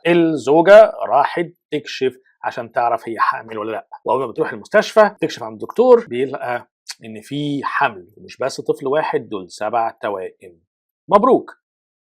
الزوجه راحت تكشف عشان تعرف هي حامل ولا لا، واول ما بتروح المستشفى تكشف عند الدكتور بيلقى ان في حمل، ومش بس طفل واحد، دول 7 توائم. مبروك.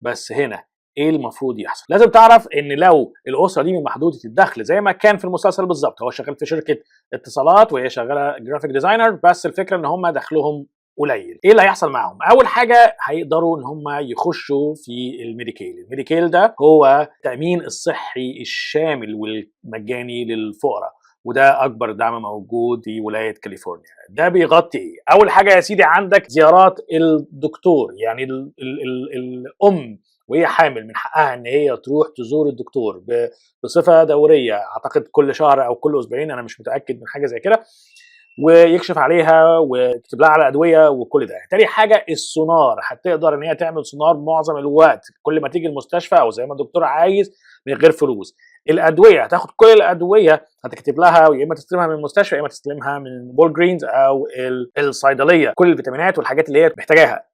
بس هنا ايه المفروض يحصل؟ لازم تعرف ان لو الاسره دي من محدوده الدخل زي ما كان في المسلسل بالظبط، هو شغال في شركه اتصالات وهي شغاله جرافيك ديزاينر، بس الفكره ان هم دخلهم قليل، ايه اللي هيحصل معاهم؟ اول حاجه هيقدروا ان هم يخشوا في الميديكيل. الميديكيل ده هو التامين الصحي الشامل والمجاني للفقراء، وده اكبر دعم موجود في ولايه كاليفورنيا. ده بيغطي ايه؟ اول حاجه يا سيدي عندك زيارات الدكتور، يعني الام وهي حامل من حقها ان هي تروح تزور الدكتور بصفه دوريه، اعتقد كل شهر او كل اسبوعين، انا مش متاكد من حاجه زي كده، ويكشف عليها ويكتب لها على ادويه وكل ده. تاني حاجه السونار، هتقدر ان هي تعمل سونار معظم الوقت كل ما تيجي المستشفى او زي ما الدكتور عايز من غير فلوس. الادويه هتاخد كل الادويه هتكتب لها، ويا اما تستلمها من المستشفى يا اما تستلمها من بول جرينز او الصيدليه، كل الفيتامينات والحاجات اللي هي محتاجاها.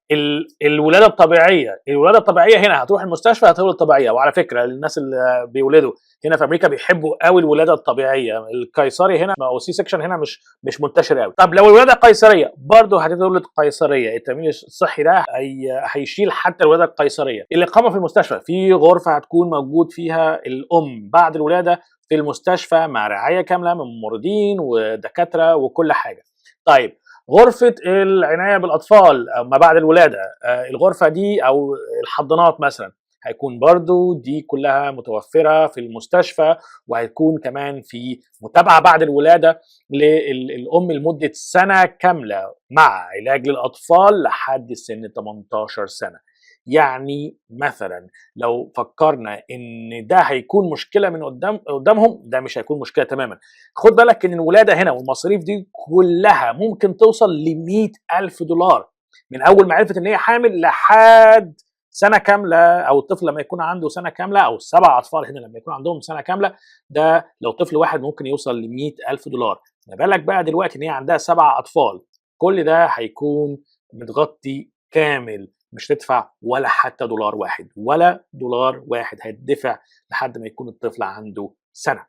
الولاده الطبيعيه، الولاده الطبيعيه هنا هتروح المستشفى هتولد طبيعيه. وعلى فكره الناس اللي بيولدوا هنا في امريكا بيحبوا قوي الولاده الطبيعيه، القيصري هنا او سي سكشن هنا مش منتشر قوي. طب لو الولاده قيصريه برضه هتولد قيصريه، التامين الصحي ده هيشيل حتى الولاده القيصريه. الاقامه في المستشفى، في غرفه هتكون موجود فيها الام بعد الولاده في المستشفى مع رعايه كامله من ممرضين ودكاتره وكل حاجه. طيب غرفة العناية بالأطفال ما بعد الولادة، الغرفة دي أو الحضانات مثلا هيكون برضو دي كلها متوفرة في المستشفى، وهيكون كمان في متابعة بعد الولادة للأم لمدة سنة كاملة مع علاج للأطفال لحد سن 18 سنة. يعني مثلا لو فكرنا ان ده هيكون مشكله من قدامهم، ده مش هيكون مشكله تماما. خد بالك ان الولاده هنا والمصاريف دي كلها ممكن توصل ل $100,000 من اول ما عرفت ان هي حامل لحد سنه كامله، او الطفل لما يكون عنده سنه كامله، او ال7 اطفال هنا لما يكون عندهم سنه كامله. ده لو طفل واحد ممكن يوصل ل $100,000. ما بالك بقى دلوقتي ان هي عندها 7 اطفال؟ كل ده هيكون متغطي كامل، مش تدفع ولا حتى $1 واحد، ولا $1 واحد هيدفع لحد ما يكون الطفل عنده سنة.